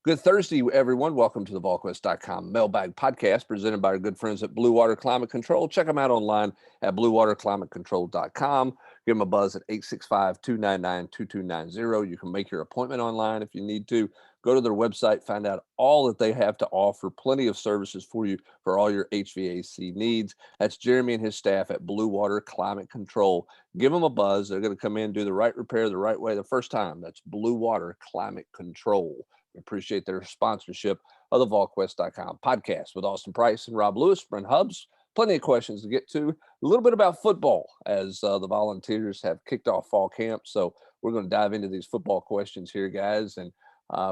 Good Thursday, everyone. Welcome to the Volquest.com mailbag podcast presented by our good friends at Blue Water Climate Control. Check them out online at bluewaterclimatecontrol.com. Give them a buzz at 865-299-2290. You can make your appointment online if you need to. Go to their website, find out all that they have to offer, plenty of services for you for all your HVAC needs. That's Jeremy and his staff at Blue Water Climate Control. Give them a buzz. They're going to come in, do the right repair the right way the first time. That's Blue Water Climate Control. We appreciate their sponsorship of the Volquest.com podcast with Austin Price and Rob Lewis. Brent Hubbs, plenty of questions to get to. A little bit about football as the Volunteers have kicked off fall camp. So we're going to dive into these football questions here, guys. And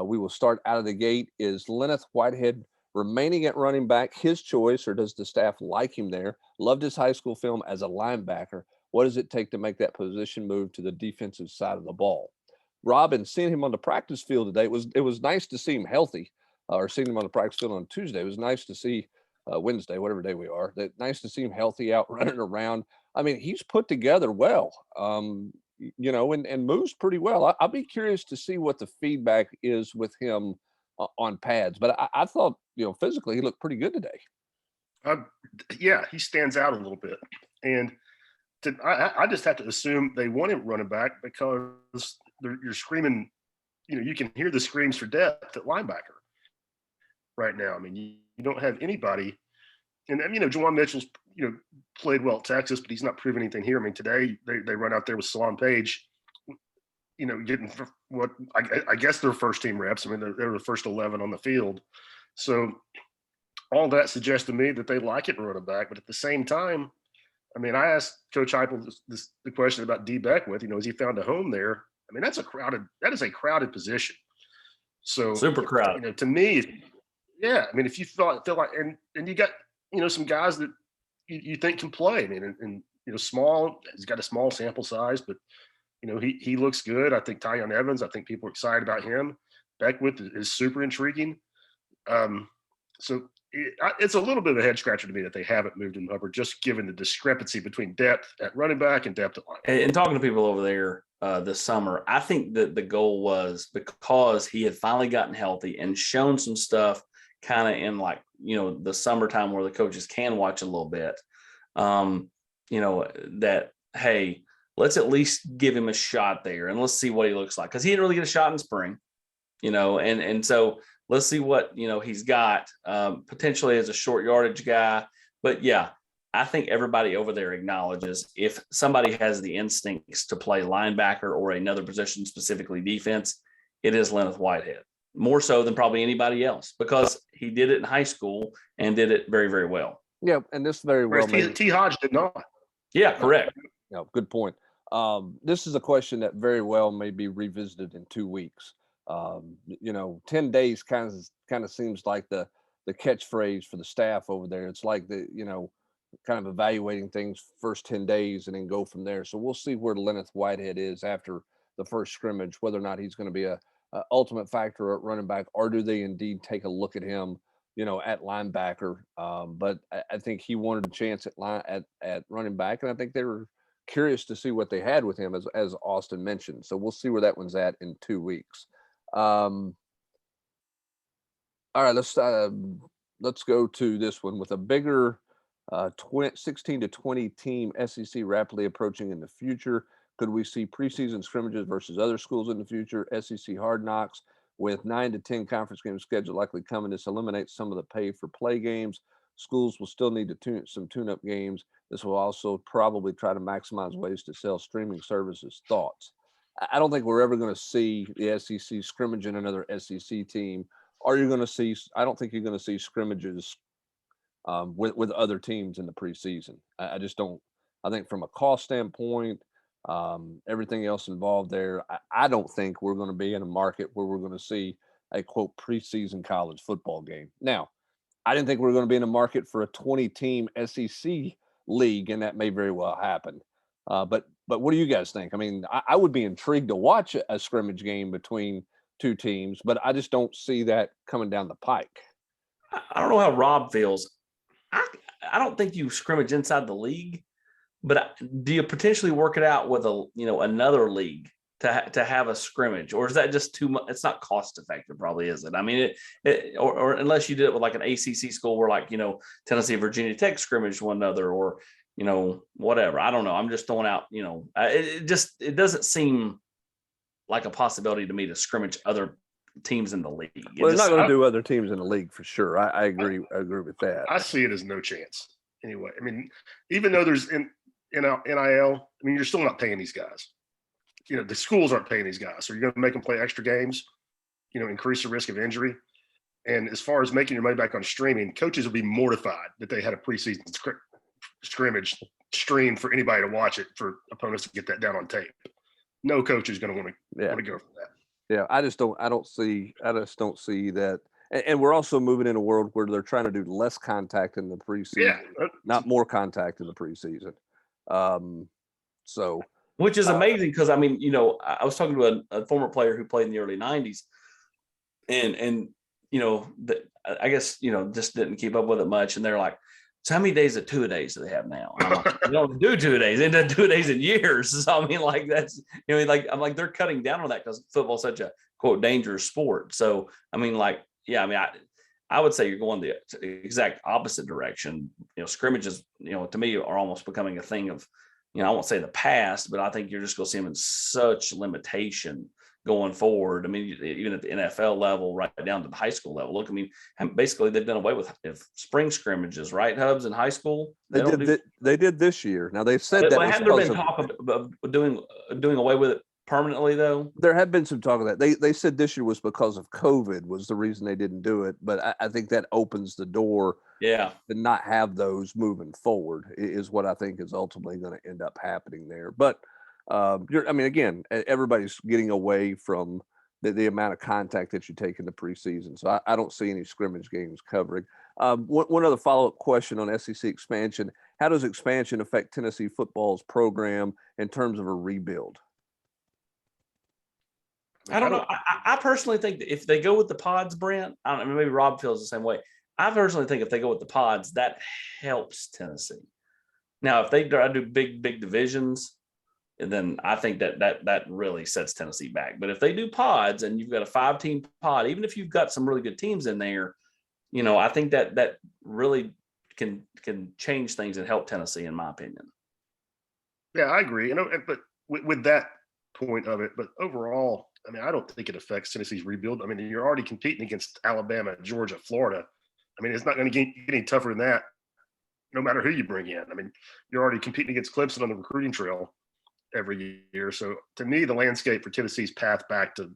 we will start out of the gate. Is Lenneth Whitehead remaining at running back his choice, or does the staff like him there? Loved his high school film as a linebacker. What does it take to make that position move to the defensive side of the ball? Rob, and seeing him on the practice field today, it was nice to see him healthy, or seeing him on the practice field on Tuesday. It was nice to see Wednesday, whatever day we are. Nice to see him healthy, out running around. I mean, he's put together well, and moves pretty well. I'll be curious to see what the feedback is with him on pads. But I thought, physically he looked pretty good today. Yeah, he stands out a little bit, and I just have to assume they want him running back because you're screaming, you can hear the screams for depth at linebacker right now. I mean, you don't have anybody, and Juwan Mitchell's, played well at Texas, but he's not proven anything here. I mean, today they run out there with Salon Page, getting what I guess their first team reps. I mean, they're the first 11 on the field. So all that suggests to me that they like it running back, but at the same time, I mean, I asked Coach Heupel the question about D. Beckwith. Has he found a home there? I mean, that is a crowded position. So super crowded. To me, yeah. I mean, if you feel like, and you got some guys that you think can play. I mean, and small. He's got a small sample size, but he looks good. I think Tyon Evans. I think people are excited about him. Beckwith is super intriguing. So it's a little bit of a head scratcher to me that they haven't moved him over, just given the discrepancy between depth at running back and depth at linebacker. And talking to people over there this summer, I think that the goal was because he had finally gotten healthy and shown some stuff kind of in the summertime where the coaches can watch a little bit, that, hey, let's at least give him a shot there and let's see what he looks like. Because he didn't really get a shot in spring, and so let's see what, he's got potentially as a short yardage guy. But, yeah, I think everybody over there acknowledges if somebody has the instincts to play linebacker or another position, specifically defense, it is Lenneth Whitehead, more so than probably anybody else, because he did it in high school and did it very, very well. Yeah, and this very well. T. Hodge did not. Yeah, correct. Yeah, good point. This is a question that very well may be revisited in 2 weeks. 10 days kind of seems like the catchphrase for the staff over there. It's like kind of evaluating things first 10 days and then go from there. So we'll see where Lenneth Whitehead is after the first scrimmage, whether or not he's going to be a ultimate factor at running back, or do they indeed take a look at him, at linebacker. But I think he wanted a chance at running back, and I think they were curious to see what they had with him, as Austin mentioned. So we'll see where that one's at in 2 weeks. All right, let's go to this one with a bigger 16 to 20 team SEC rapidly approaching in the future. Could we see preseason scrimmages versus other schools in the future? SEC hard knocks with 9 to 10 conference games scheduled likely coming. This eliminates some of the pay for play games. Schools will still need to tune-up games. This will also probably try to maximize ways to sell streaming services. Thoughts? I don't think we're ever going to see the SEC scrimmage in another SEC team. I don't think you're going to see scrimmages with other teams in the preseason. I just don't. I think from a cost standpoint, everything else involved there, I don't think we're going to be in a market where we're going to see a, quote, preseason college football game. Now, I didn't think we were going to be in a market for a 20-team SEC league, and that may very well happen. But what do you guys think? I mean, I would be intrigued to watch a scrimmage game between two teams, but I just don't see that coming down the pike. I don't know how Rob feels. I don't think you scrimmage inside the league, but do you potentially work it out with another league to have a scrimmage, or is that just too much? It's not cost effective, probably, is it? I mean, or unless you did it with like an ACC school where, like, Tennessee, Virginia Tech scrimmage one another, or whatever. I don't know. I'm just throwing out. It doesn't seem like a possibility to me to scrimmage other teams in the league. Well, they're not going to do other teams in the league for sure. I agree. I agree with that. I see it as no chance anyway. I mean, even though there's NIL, I mean, you're still not paying these guys. The schools aren't paying these guys. So you're going to make them play extra games, increase the risk of injury. And as far as making your money back on streaming, coaches will be mortified that they had a preseason scrimmage stream for anybody to watch it, for opponents to get that down on tape. No coach is going to want to go for that. Yeah, I just don't see that. And we're also moving in a world where they're trying to do less contact in the preseason, not more contact in the preseason. Which is amazing, because I mean, I was talking to a former player who played in the early 90s, and I guess just didn't keep up with it much, and they're like, so how many days of two-a-days do they have now? And I'm like, they don't do 2 days. They did 2 days in years. So I mean, like, that's I'm like, they're cutting down on that because football's such a quote dangerous sport. So I mean, like, yeah, I mean, I would say you're going the exact opposite direction. Scrimmages, to me, are almost becoming a thing of, I won't say the past, but I think you're just going to see them in such limitation going forward. I mean, even at the NFL level, right down to the high school level. Look, I mean, basically they've done away with spring scrimmages, right, Hubs, in high school? They did this year. Now they've said that. Have there been talk of doing away with it permanently, though? There have been some talk of that. They said this year was because of COVID was the reason they didn't do it. But I think that opens the door. Yeah. To not have those moving forward is what I think is ultimately going to end up happening there. But again, everybody's getting away from the amount of contact that you take in the preseason. So I don't see any scrimmage games covering. One other follow-up question on SEC expansion. How does expansion affect Tennessee football's program in terms of a rebuild? I don't know. I personally think that if they go with the pods, Brent, I don't know, maybe Rob feels the same way. I personally think if they go with the pods, that helps Tennessee. Now, if they do big divisions, then I think that really sets Tennessee back. But if they do pods and you've got a 5-team pod, even if you've got some really good teams in there, I think that really can change things and help Tennessee, in my opinion. Yeah, I agree. But with that point of it, but overall, I mean, I don't think it affects Tennessee's rebuild. I mean, you're already competing against Alabama, Georgia, Florida. I mean, it's not going to get any tougher than that, no matter who you bring in. I mean, you're already competing against Clemson on the recruiting trail every year. So to me, the landscape for Tennessee's path back to,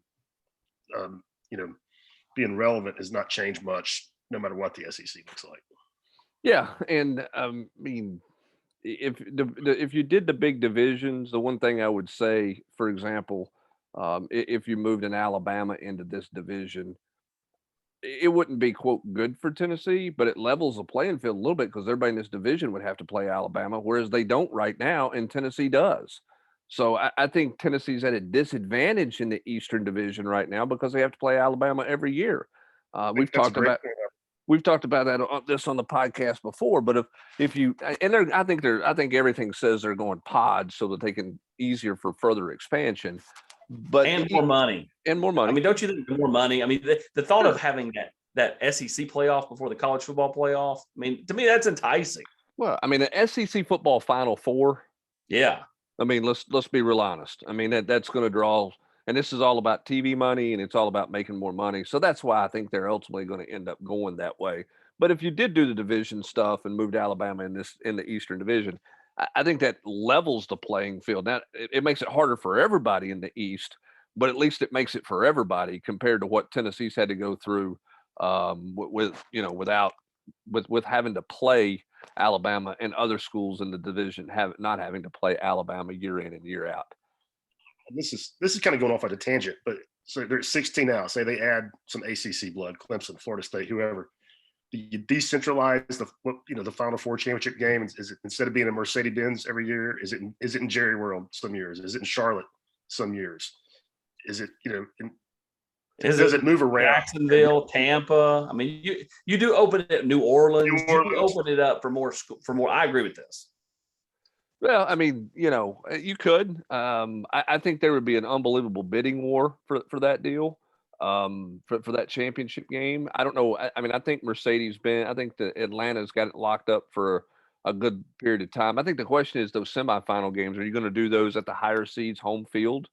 being relevant has not changed much, no matter what the SEC looks like. Yeah, and I mean, if you did the big divisions, the one thing I would say, for example, if you moved an Alabama into this division, it wouldn't be, quote, good for Tennessee, but it levels the playing field a little bit because everybody in this division would have to play Alabama, whereas they don't right now, and Tennessee does. So I think Tennessee's at a disadvantage in the Eastern Division right now because they have to play Alabama every year. We've talked about this on the podcast before, but if you and I think everything says they're going pods so that they can easier for further expansion. But more money. And more money. I mean, don't you think more money? I mean, the thought of having that SEC playoff before the college football playoff, I mean, to me, that's enticing. Well, I mean, an SEC football Final Four. Yeah. I mean, let's be real honest. I mean, that's going to draw, and this is all about TV money, and it's all about making more money. So that's why I think they're ultimately going to end up going that way. But if you did do the division stuff and moved Alabama in the Eastern Division, I think that levels the playing field. Now, it makes it harder for everybody in the East, but at least it makes it for everybody compared to what Tennessee's had to go through with having to play Alabama and other schools in the division not having to play Alabama year in and year out. This is kind of going off at a tangent, but so there's 16 now. Say they add some ACC blood, Clemson, Florida State, whoever. You decentralize the Final Four championship game. Is it, instead of being in Mercedes-Benz every year, is it in Jerry World some years? Is it in Charlotte some years? Is it does it move around? Jacksonville, Tampa. I mean, you do open it at New Orleans. You do open it up for more. I agree with this. Well, I mean, you could. I think there would be an unbelievable bidding war for that deal, for that championship game. I don't know. I mean, I think I think the Atlanta's got it locked up for a good period of time. I think the question is those semifinal games. Are you going to do those at the higher seeds home field?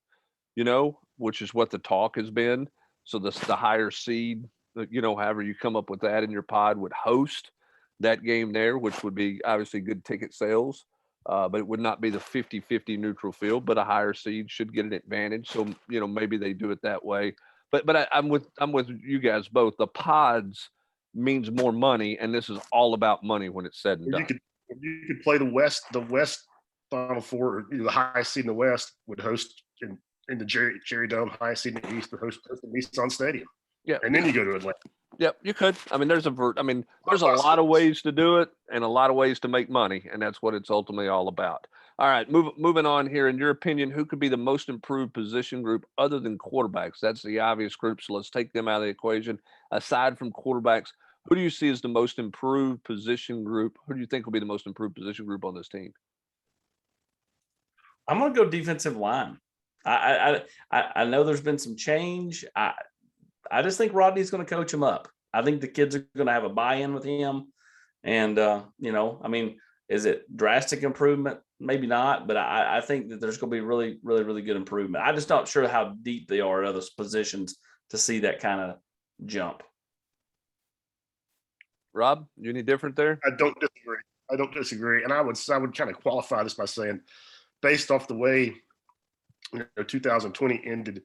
Which is what the talk has been. So the higher seed, however you come up with that in your pod, would host that game there, which would be obviously good ticket sales. But it would not be the 50-50 neutral field, but a higher seed should get an advantage. So, maybe they do it that way. But I'm with you guys both. The pods means more money, and this is all about money when it's said and Or done. you could play the West Final Four, or, the highest seed in the West would host in the Jerry Dome, highest seed in the East would host the Nissan Stadium. Yeah. And then you go to Atlanta. Yep, you could. I mean, there's a lot of ways to do it and a lot of ways to make money, and that's what it's ultimately all about. All right, moving on here. In your opinion, who could be the most improved position group other than quarterbacks? That's the obvious group, so let's take them out of the equation. Aside from quarterbacks, who do you see as the most improved position group? Who do you think will be the most improved position group on this team? I'm going to go defensive line. I know there's been some change. I just think Rodney's going to coach him up. I think the kids are going to have a buy-in with him. And, I mean, is it drastic improvement? Maybe not, but I think that there's going to be really, really, really good improvement. I'm just not sure how deep they are at other positions to see that kind of jump. Rob, you any different there? I don't disagree. And I would kind of qualify this by saying, based off the way 2020 ended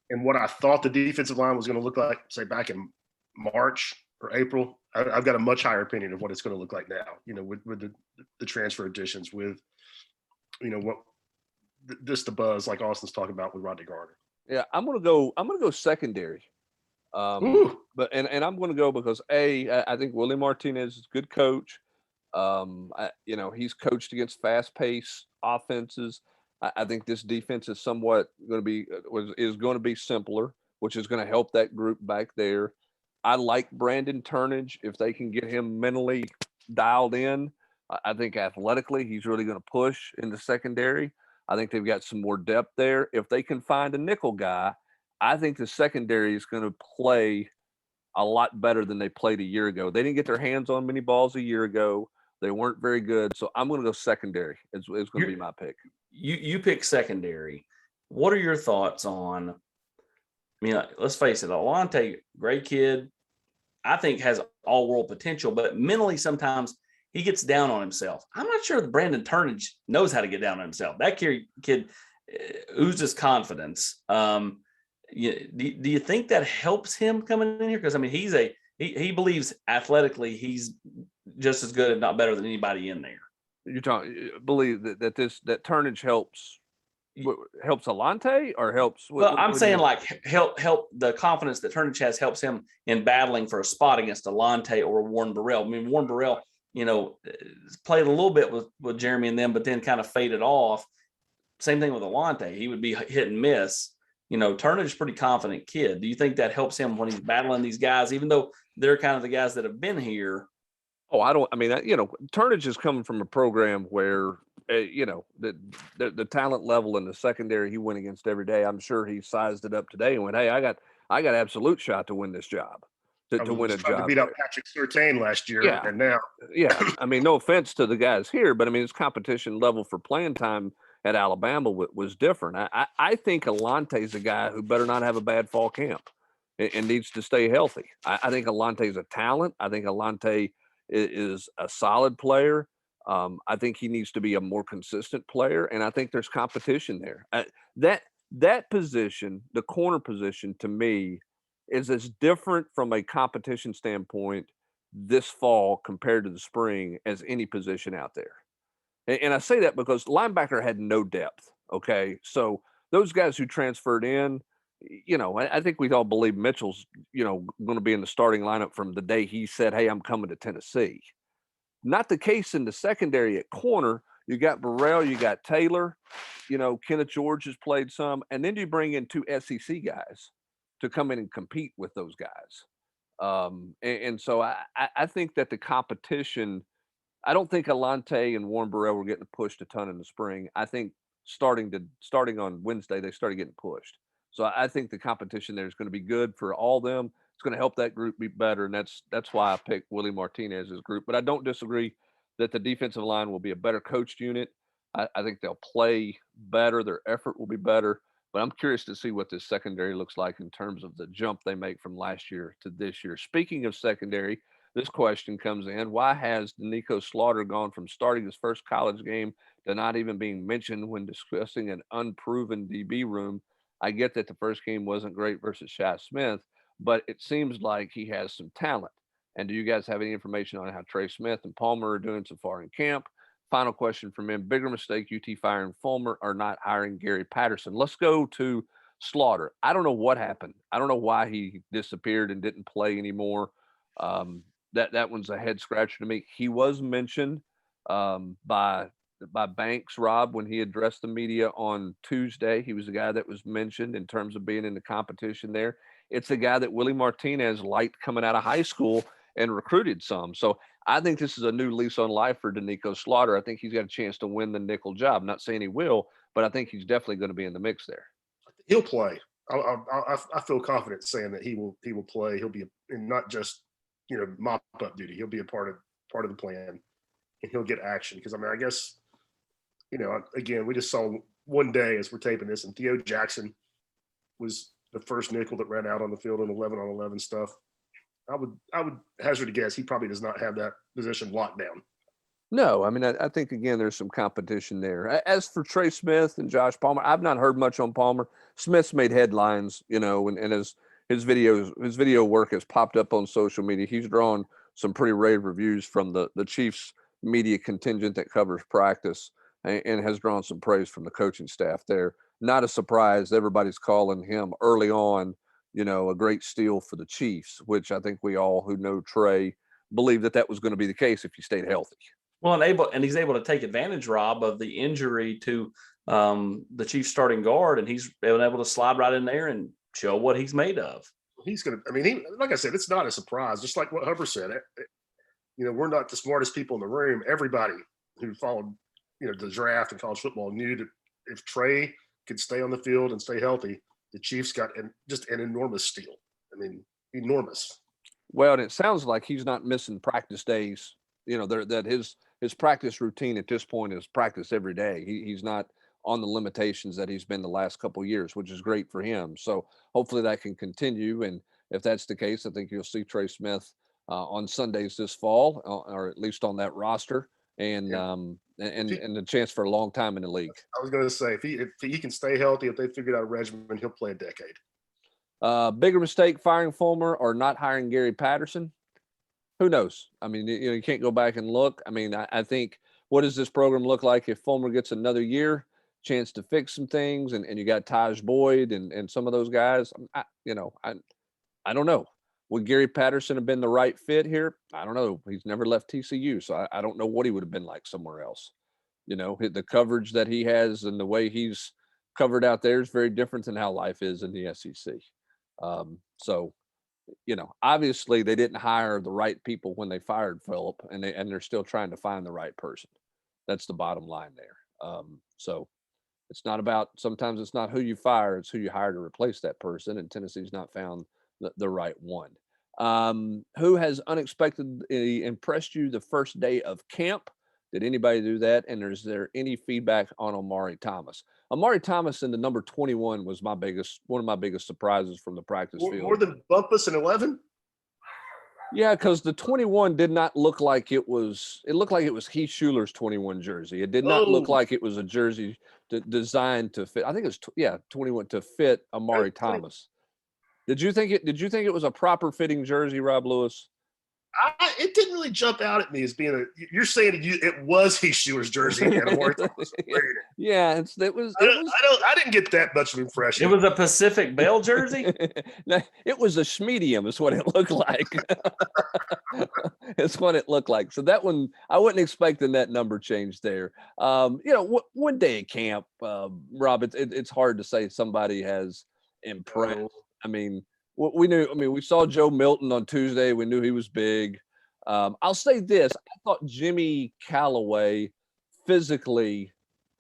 and what I thought the defensive line was going to look like, say back in March or April, I've got a much higher opinion of what it's going to look like now. With the transfer additions, with what the buzz like Austin's talking about with Rodney Garner. Yeah, I'm gonna go secondary. But I'm going to go because I think Willie Martinez is a good coach. He's coached against fast-paced offenses. I think this defense is somewhat going to be going to be simpler, which is going to help that group back there. I like Brandon Turnage if they can get him mentally dialed in. I think athletically he's really going to push in the secondary. I think they've got some more depth there. If they can find a nickel guy, I think the secondary is going to play a lot better than they played a year ago. They didn't get their hands on many balls a year ago. They weren't very good. So I'm going to go secondary. It's going to be my pick. You pick secondary. What are your thoughts on, let's face it, Alante, great kid, I think has all world potential, but mentally sometimes he gets down on himself. I'm not sure that Brandon Turnage knows how to get down on himself. That kid oozes confidence. Do you think that helps him coming in here? Because he believes athletically he's just as good, if not better, than anybody in there. You believe that Turnage helps Alante or helps? Well, I'm saying like help the confidence that Turnage has helps him in battling for a spot against Alante or Warren Burrell. Warren Burrell, played a little bit with Jeremy and them, but then kind of faded off. Same thing with Alante. He would be hit and miss. Turnage is a pretty confident kid. Do you think that helps him when he's battling these guys, even though they're kind of the guys that have been here? Oh, Turnage is coming from a program where, the talent level in the secondary he went against every day. I'm sure he sized it up today and went, hey, I got absolute shot to win this job, to win a job. To beat out Patrick Surtain last year, yeah. And now. Yeah, no offense to the guys here, but his competition level for playing time at Alabama was different. I think Alante's a guy who better not have a bad fall camp and needs to stay healthy. I think Alante's a talent. I think Alante is a solid player. I think he needs to be a more consistent player, and I think there's competition there. That position, the corner position, to me, is as different from a competition standpoint this fall compared to the spring as any position out there. And I say that because linebacker had no depth. Okay, so those guys who transferred in, I think we all believe Mitchell's, going to be in the starting lineup from the day he said, hey, I'm coming to Tennessee. Not the case in the secondary at corner. You got Burrell, you got Taylor, Kenneth George has played some, and then you bring in two SEC guys to come in and compete with those guys. And so I think that the competition, I don't think Alante and Warren Burrell were getting pushed a ton in the spring. I think starting on Wednesday, they started getting pushed. So I think the competition there is going to be good for all them. It's going to help that group be better, and that's why I picked Willie Martinez's group. But I don't disagree that the defensive line will be a better coached unit. I think they'll play better. Their effort will be better. But I'm curious to see what this secondary looks like in terms of the jump they make from last year to this year. Speaking of secondary, this question comes in. Why has Nico Slaughter gone from starting his first college game to not even being mentioned when discussing an unproven DB room? I get that the first game wasn't great versus Shy Smith, but it seems like he has some talent. And do you guys have any information on how Trey Smith and Palmer are doing so far in camp? Final question from him. Bigger mistake, UT firing Fulmer or not hiring Gary Patterson? Let's go to Slaughter. I don't know what happened. I don't know why he disappeared and didn't play anymore. That one's a head scratcher to me. He was mentioned by Banks, Rob, when he addressed the media on Tuesday. He was the guy that was mentioned in terms of being in the competition there. It's a guy that Willie Martinez liked coming out of high school and recruited some. So I think this is a new lease on life for Danico Slaughter. I think he's got a chance to win the nickel job. I'm not saying he will, but I think he's definitely going to be in the mix there. He'll play. I feel confident saying that he will play. He'll be and not just mop up duty. He'll be a part of the plan, and he'll get action. Because I guess again, we just saw one day as we're taping this, and Theo Jackson was the first nickel that ran out on the field in 11-on-11 stuff. I would hazard a guess he probably does not have that position locked down. No, I mean, I think, again, there's some competition there. As for Trey Smith and Josh Palmer, I've not heard much on Palmer. Smith's made headlines, and his video work has popped up on social media. He's drawn some pretty rave reviews from the Chiefs media contingent that covers practice and has drawn some praise from the coaching staff there. Not a surprise. Everybody's calling him early on, a great steal for the Chiefs, which I think we all who know Trey believe that was going to be the case if he stayed healthy. Well, and he's able to take advantage, Rob, of the injury to the Chiefs starting guard, and he's been able to slide right in there and show what he's made of. He's going to, like I said, it's not a surprise. Just like what Huber said, we're not the smartest people in the room. Everybody who followed, the draft and college football knew that if Trey could stay on the field and stay healthy, the Chiefs got just an enormous steal. Enormous. Well, and it sounds like he's not missing practice days. That his practice routine at this point is practice every day. He's not on the limitations that he's been the last couple of years, which is great for him. So hopefully that can continue. And if that's the case, I think you'll see Trey Smith on Sundays this fall, or at least on that roster, and the chance for a long time in the league. I was going to say, if he can stay healthy, if they figured out a regimen, he'll play a decade. Bigger mistake, firing Fulmer or not hiring Gary Patterson? Who knows? You can't go back and look. I think, what does this program look like if Fulmer gets another year, chance to fix some things, and you got Taj Boyd and some of those guys? I don't know. Would Gary Patterson have been the right fit here? I don't know. He's never left TCU, so I don't know what he would have been like somewhere else. The coverage that he has and the way he's covered out there is very different than how life is in the SEC. So, obviously they didn't hire the right people when they fired Phillip, and they're still trying to find the right person. That's the bottom line there. So it's not about, sometimes it's not who you fire, it's who you hire to replace that person. And Tennessee's not found the right one. Who has unexpectedly impressed you the first day of camp? Did anybody do that? And is there any feedback on Omari Thomas? Omari Thomas in the number 21 was one of my biggest surprises from the practice field. More than Bumpus in 11? Yeah, because the 21 did not look like it was. It looked like it was Heath Schuler's 21 jersey. It did not look like it was a jersey designed to fit. I think it was 21 to fit Omari Thomas. Did you think it was a proper fitting jersey, Rob Lewis? It didn't really jump out at me as being you're saying it was Heath Schuler's jersey and Omari Thomas. Yeah, I didn't get that much of an impression. It was a Pacific Bell jersey. No, it was a schmedium, is what it looked like. It's what it looked like. So that one, I wasn't expecting that number change there. One day at camp, Rob, it's hard to say somebody has impressed. We knew. We saw Joe Milton on Tuesday. We knew he was big. I'll say this: I thought Jimmy Callaway physically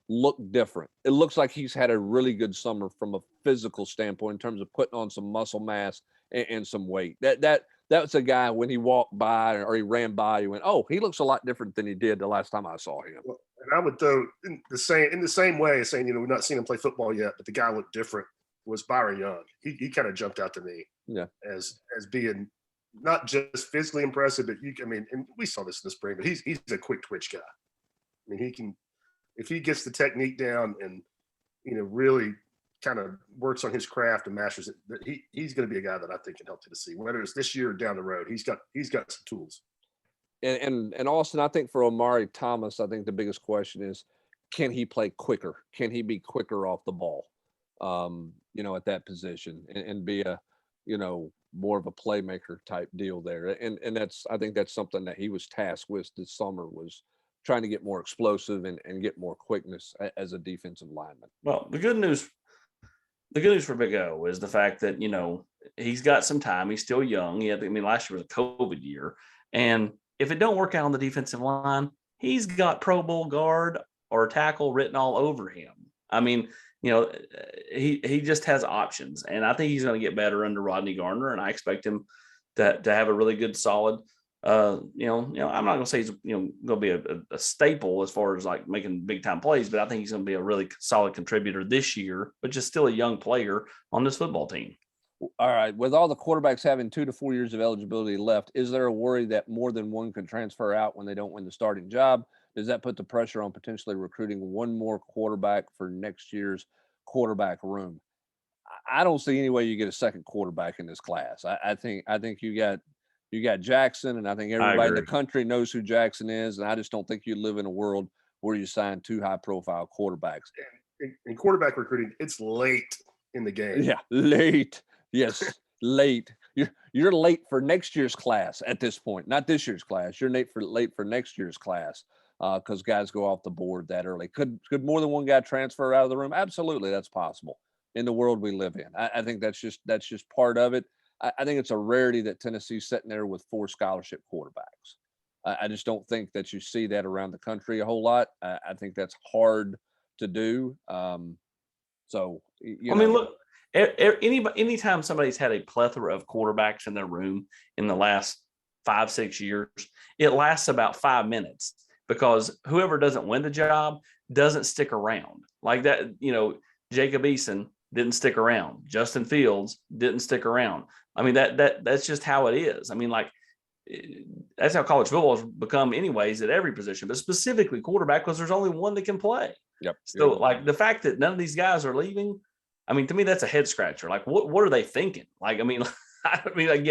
looked different. It looks like he's had a really good summer from a physical standpoint in terms of putting on some muscle mass and some weight. That's a guy when he walked by or he ran by, you went, oh, he looks a lot different than he did the last time I saw him. Well, and I would throw in the same way as saying, we've not seen him play football yet, but the guy looked different was Byron Young. He kind of jumped out to me as being not just physically impressive, but and we saw this in the spring, but he's a quick twitch guy. I mean, he can, if he gets the technique down and, really kind of works on his craft and masters it, he's going to be a guy that I think can help Tennessee, whether it's this year or down the road. He's got some tools. And Austin, I think for Omari Thomas, I think the biggest question is, can he play quicker? Can he be quicker off the ball? At that position and be a, more of a playmaker type deal there. And I think that's something that he was tasked with this summer, was trying to get more explosive and get more quickness as a defensive lineman. Well, the good news for Big O is the fact that, he's got some time. He's still young. Last year was a COVID year. And if it don't work out on the defensive line, he's got Pro Bowl guard or tackle written all over him. He just has options, and I think he's going to get better under Rodney Gardner, and I expect him to have a really good, solid. I'm not going to say he's going to be a staple as far as like making big time plays, but I think he's going to be a really solid contributor this year, but just still a young player on this football team. All right, with all the quarterbacks having 2 to 4 years of eligibility left, is there a worry that more than one can transfer out when they don't win the starting job? Does that put the pressure on potentially recruiting one more quarterback for next year's quarterback room? I don't see any way you get a second quarterback in this class. I think you got Jackson, and I think everybody in the country knows who Jackson is. And I just don't think you live in a world where you sign 2 high-profile quarterbacks. In quarterback recruiting, it's late in the game. Yeah, late. Yes, late. You're late for next year's class at this point, not this year's class. You're late for next year's class. Because guys go off the board that early. Could more than one guy transfer out of the room? Absolutely, that's possible in the world we live in. I think that's just part of it. I think it's a rarity that Tennessee's sitting there with 4 scholarship quarterbacks. I just don't think that you see that around the country a whole lot. I think that's hard to do. Look, anytime somebody's had a plethora of quarterbacks in their room in the last 5-6 years, it lasts about 5 minutes. Because whoever doesn't win the job doesn't stick around like that. Jacob Eason didn't stick around. Justin Fields didn't stick around. That's just how it is. That's how college football has become anyways at every position, but specifically quarterback, because there's only one that can play. Yep. So the fact that none of these guys are leaving, to me, that's a head scratcher. Like, what are they thinking? Again,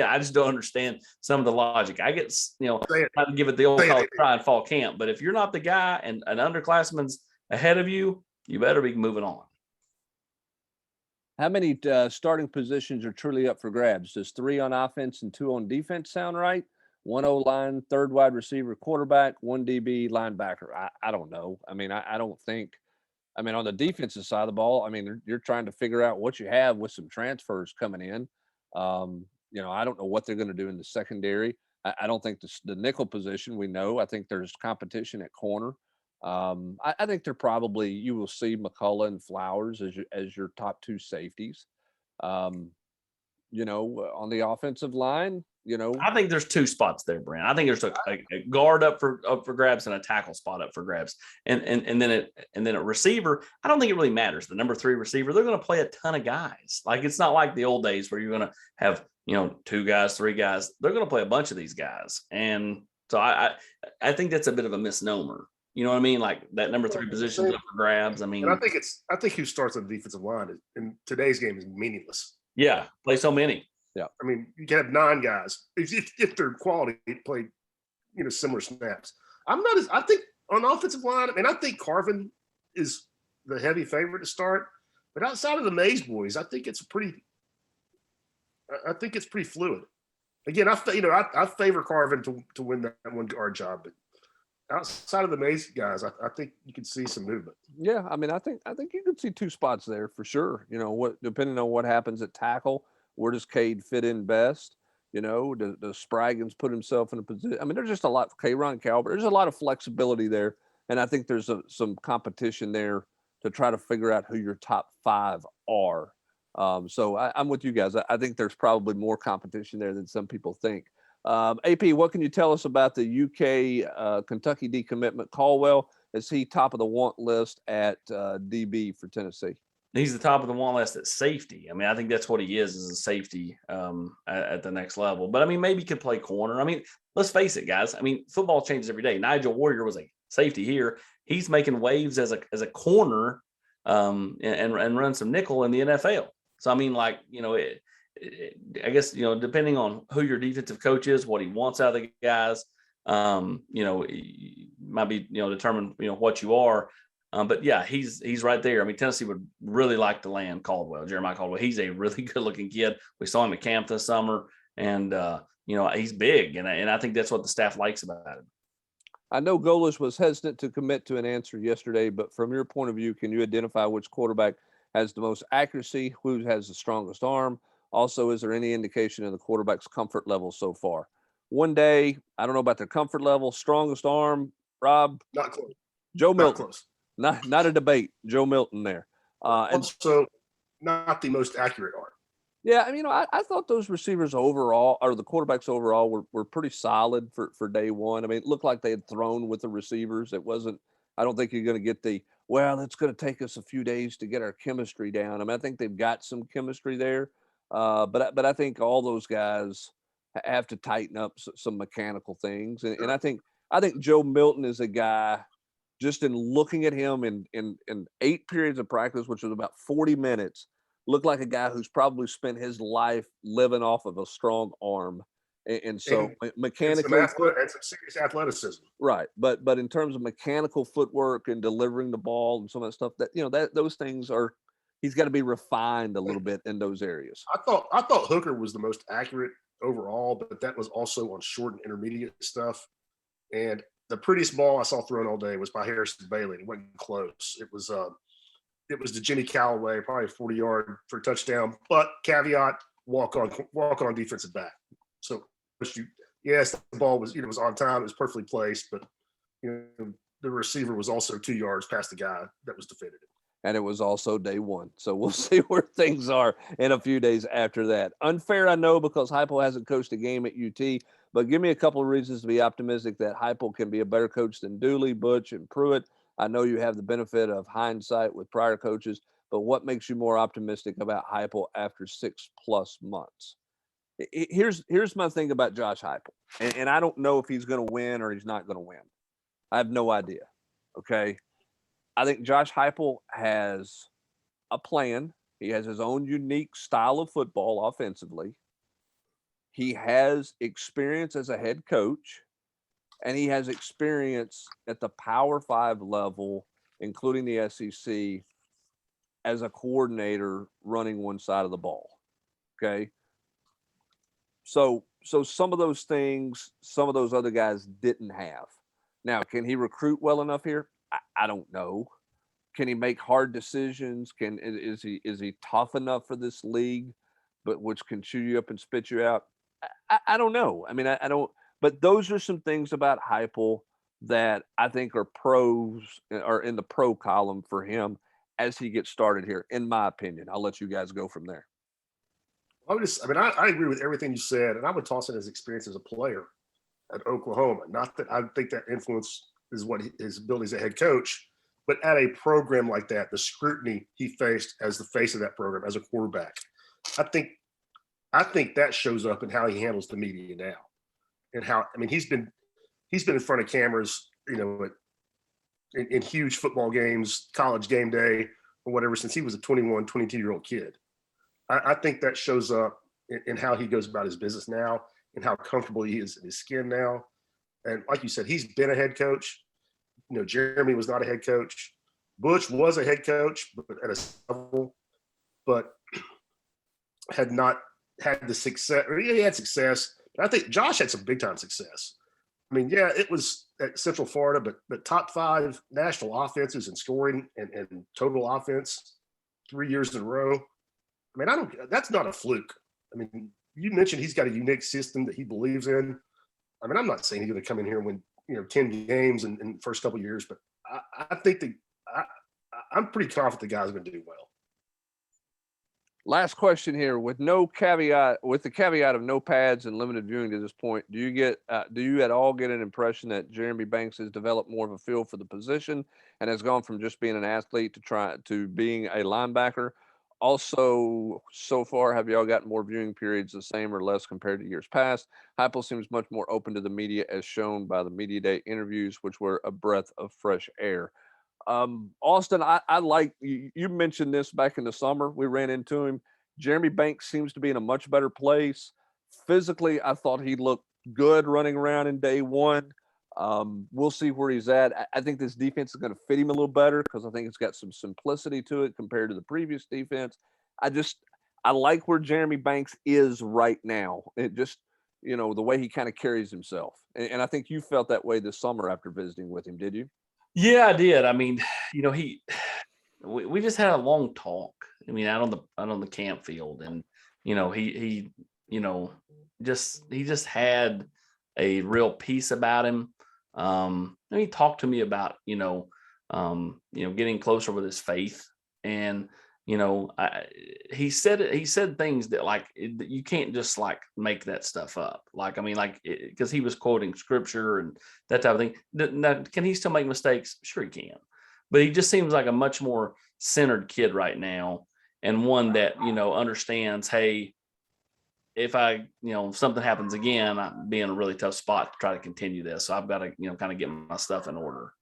I just don't understand some of the logic. I get, not to give it the old college try and fall camp, but if you're not the guy and an underclassman's ahead of you, you better be moving on. How many starting positions are truly up for grabs? Does 3 on offense and 2 on defense sound right? 1 O-line, 3rd wide receiver, quarterback, 1 DB, linebacker. I don't know. I don't think. On the defensive side of the ball, you're trying to figure out what you have with some transfers coming in. I don't know what they're going to do in the secondary. I don't think the nickel position, we know. I think there's competition at corner. I think you will see McCullough and Flowers as your top 2 safeties. On the offensive line, I think there's 2 spots there, Brent. I think there's a guard up for grabs and a tackle spot up for grabs, and then a receiver. I don't think it really matters. The number 3 receiver, they're going to play a ton of guys. Like, it's not like the old days where you're going to have 2 guys, 3 guys. They're going to play a bunch of these guys, and so I think that's a bit of a misnomer. You know what I mean? Like, that number 3 position up for grabs. And I think who starts on the defensive line in today's game is meaningless. Yeah, play so many. Yeah, you can have 9 guys if they're quality play, similar snaps. I think on offensive line, I think Carvin is the heavy favorite to start, but outside of the Mays boys, I think it's pretty fluid. Again, I favor Carvin to win that 1 guard job, but outside of the Mays guys, I think you can see some movement. Yeah, I think you can see 2 spots there for sure. Depending on what happens at tackle. Where does Cade fit in best? Does Spraggins put himself in a position? I mean, there's just a lot. Ron Calvert. There's a lot of flexibility there, and I think there's some competition there to try to figure out who your top 5 are. So I'm with you guys. I think there's probably more competition there than some people think. AP, what can you tell us about the UK Kentucky decommitment Caldwell? Is he top of the want list at DB for Tennessee? He's the top of the want list at safety. I mean, I think that's what he is a safety at the next level. But I mean, maybe he could play corner. I mean, let's face it, guys. I mean, football changes every day. Nigel Warrior was a safety here. He's making waves as a corner and run some nickel in the NFL. So I mean, like, I guess, depending on who your defensive coach is, what he wants out of the guys, might be, determine, what you are. But yeah, he's right there. I mean, Tennessee would really like to land Jeremiah Caldwell. He's a really good looking kid. We saw him at camp this summer, and he's big, and I think that's what the staff likes about him. I know Golish was hesitant to commit to an answer yesterday, but from your point of view, can you identify which quarterback has the most accuracy, who has the strongest arm? Also, is there any indication of the quarterback's comfort level so far? One day, I don't know about their comfort level. Strongest arm, Rob? Not close. Joe Milton. Not close. Not a debate. Joe Milton there. And also, not the most accurate arm. Yeah, I mean, I thought those receivers overall, or the quarterbacks overall, were pretty solid for day one. I mean, it looked like they had thrown with the receivers. It wasn't. I don't think you're going to get it's going to take us a few days to get our chemistry down. I mean, I think they've got some chemistry there, but I think all those guys have to tighten up some mechanical things, and I think Joe Milton is a guy. Just in looking at him in 8 periods of practice, which was about 40 minutes, looked like a guy who's probably spent his life living off of a strong arm. And so mechanically and some serious athleticism. Right. But in terms of mechanical footwork and delivering the ball and some of that stuff, that those things he's got to be refined a little bit in those areas. I thought Hooker was the most accurate overall, but that was also on short and intermediate stuff. And the prettiest ball I saw thrown all day was by Harrison Bailey. It wasn't close. It was to Jimmy Callaway, probably 40-yard for a touchdown. But caveat: walk on defensive back. So yes, the ball was was on time. It was perfectly placed, but the receiver was also 2 yards past the guy that was defended it. And it was also day one. So we'll see where things are in a few days after that. Unfair, I know, because Heupel hasn't coached a game at UT, but give me a couple of reasons to be optimistic that Heupel can be a better coach than Dooley, Butch, and Pruitt. I know you have the benefit of hindsight with prior coaches, but what makes you more optimistic about Heupel after 6+ months? Here's my thing about Josh Heupel, and I don't know if he's going to win or he's not going to win. I have no idea, okay? I think Josh Heupel has a plan. He has his own unique style of football offensively. He has experience as a head coach, and he has experience at the Power 5 level, including the SEC, as a coordinator running one side of the ball. Okay. So some of those things, some of those other guys didn't have. Now, can he recruit well enough here? I don't know. Can he make hard decisions? Is he tough enough for this league, but which can chew you up and spit you out? I don't know. I mean, I don't. But those are some things about Heupel that I think are pros, or in the pro column for him as he gets started here, in my opinion. I'll let you guys go from there. I agree with everything you said, and I would toss in his experience as a player at Oklahoma. Not that I think that influence is what his ability as a head coach, but at a program like that, the scrutiny he faced as the face of that program, as a quarterback, I think that shows up in how he handles the media now, and he's been in front of cameras, in huge football games, college game day or whatever, since he was a 21, 22-year-old kid. I think that shows up in how he goes about his business now and how comfortable he is in his skin now. And like you said, he's been a head coach. Jeremy was not a head coach. Butch was a head coach, but at a level, but had not had the success. He had success, but I think Josh had some big time success. I mean, yeah, it was at Central Florida, but top 5 national offenses in scoring and total offense 3 years in a row. I mean, that's not a fluke. I mean, you mentioned he's got a unique system that he believes in. I mean, I'm not saying he's going to come in here and win, 10 games in the first couple of years, but I think I'm pretty confident the guy's going to do well. Last question here, with the caveat of no pads and limited viewing to this point, do you at all get an impression that Jeremy Banks has developed more of a feel for the position and has gone from just being an athlete to being a linebacker? Also, so far, have y'all gotten more viewing periods the same or less compared to years past? Heupel seems much more open to the media, as shown by the media day interviews, which were a breath of fresh air. Austin, I like you mentioned this back in the summer. We ran into him. Jeremy Banks seems to be in a much better place. Physically, I thought he looked good running around in day one. We'll see where he's at. I think this defense is going to fit him a little better because I think it's got some simplicity to it compared to the previous defense. I like where Jeremy Banks is right now. It just, the way he kind of carries himself. And I think you felt that way this summer after visiting with him, did you? Yeah, I did. I mean, we just had a long talk. I mean, out on the camp field, and he just had a real peace about him. And he talked to me about getting closer with his faith, and he said things that you can't just make that stuff up. Because he was quoting scripture and that type of thing. Now, can he still make mistakes? Sure he can, but he just seems like a much more centered kid right now, and one that understands, hey, if something happens again, I'm being in a really tough spot to try to continue this. So I've got to kind of get my stuff in order.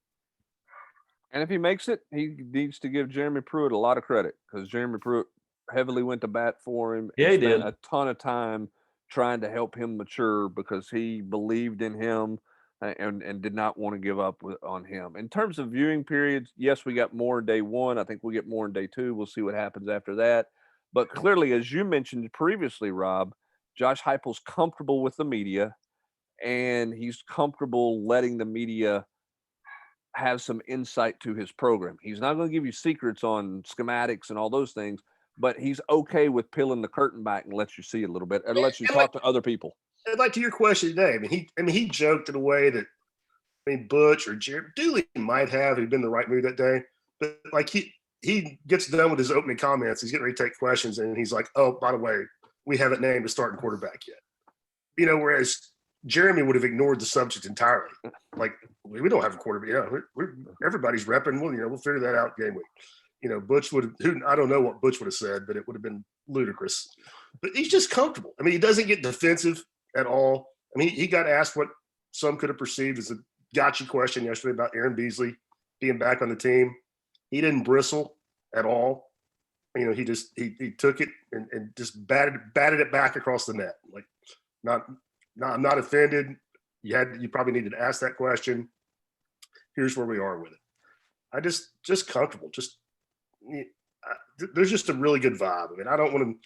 And if he makes it, he needs to give Jeremy Pruitt a lot of credit, because Jeremy Pruitt heavily went to bat for him. Yeah, he did a ton of time trying to help him mature because he believed in him and did not want to give up on him. In terms of viewing periods, yes, we got more in day one. I think we get more in day two. We'll see what happens after that. But clearly, as you mentioned previously, Rob, Josh Heupel's comfortable with the media, and he's comfortable letting the media have some insight to his program. He's not going to give you secrets on schematics and all those things, but he's okay with peeling the curtain back and lets you see a little bit and lets you talk to other people. And to your question today, he joked in a way that Butch or Jerry Dooley might have been in the right mood that day, but he gets done with his opening comments. He's getting ready to take questions, and he's like, "Oh, by the way, we haven't named a starting quarterback yet." Whereas Jeremy would have ignored the subject entirely. We don't have a quarterback. Everybody's repping. We'll figure that out game week. Butch would have. I don't know what Butch would have said, but it would have been ludicrous. But he's just comfortable. He doesn't get defensive at all. He got asked what some could have perceived as a gotcha question yesterday about Aaron Beasley being back on the team. He didn't bristle at all. He just he took it and just batted it back across the net. I'm not offended. You probably needed to ask that question. Here's where we are with it. I just comfortable. There's just a really good vibe. I don't want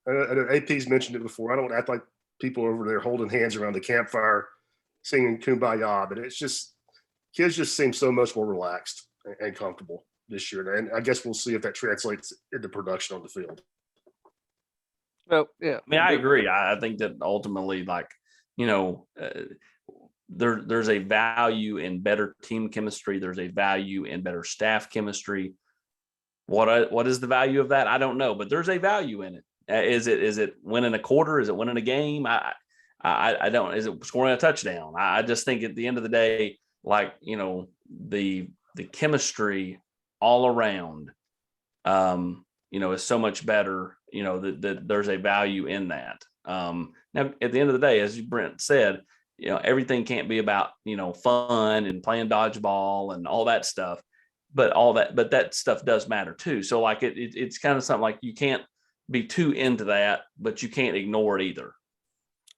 to. AP's mentioned it before. I don't act like people over there holding hands around the campfire, singing "Kumbaya," but it's just kids just seem so much more relaxed and comfortable this year. And I guess we'll see if that translates into production on the field. Well, yeah. I agree. I think that ultimately, there's a value in better team chemistry. There's a value in better staff chemistry. What is the value of that? I don't know, but there's a value in it. Is it winning a quarter? Is it winning a game? I don't. Is it scoring a touchdown? I just think at the end of the day, the chemistry all around, is so much better. That there's a value in that. Now, at the end of the day, as Brent said, everything can't be about fun and playing dodgeball and all that stuff. But that stuff does matter too. So it's kind of something you can't be too into that, but you can't ignore it either.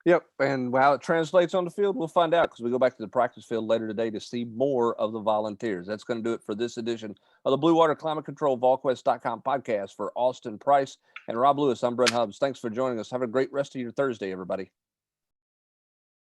Yep. And how it translates on the field, we'll find out because we go back to the practice field later today to see more of the Volunteers. That's going to do it for this edition of the Blue Water Climate Control Volquest.com podcast. For Austin Price and Rob Lewis, I'm Brent Hubbs. Thanks for joining us. Have a great rest of your Thursday, everybody.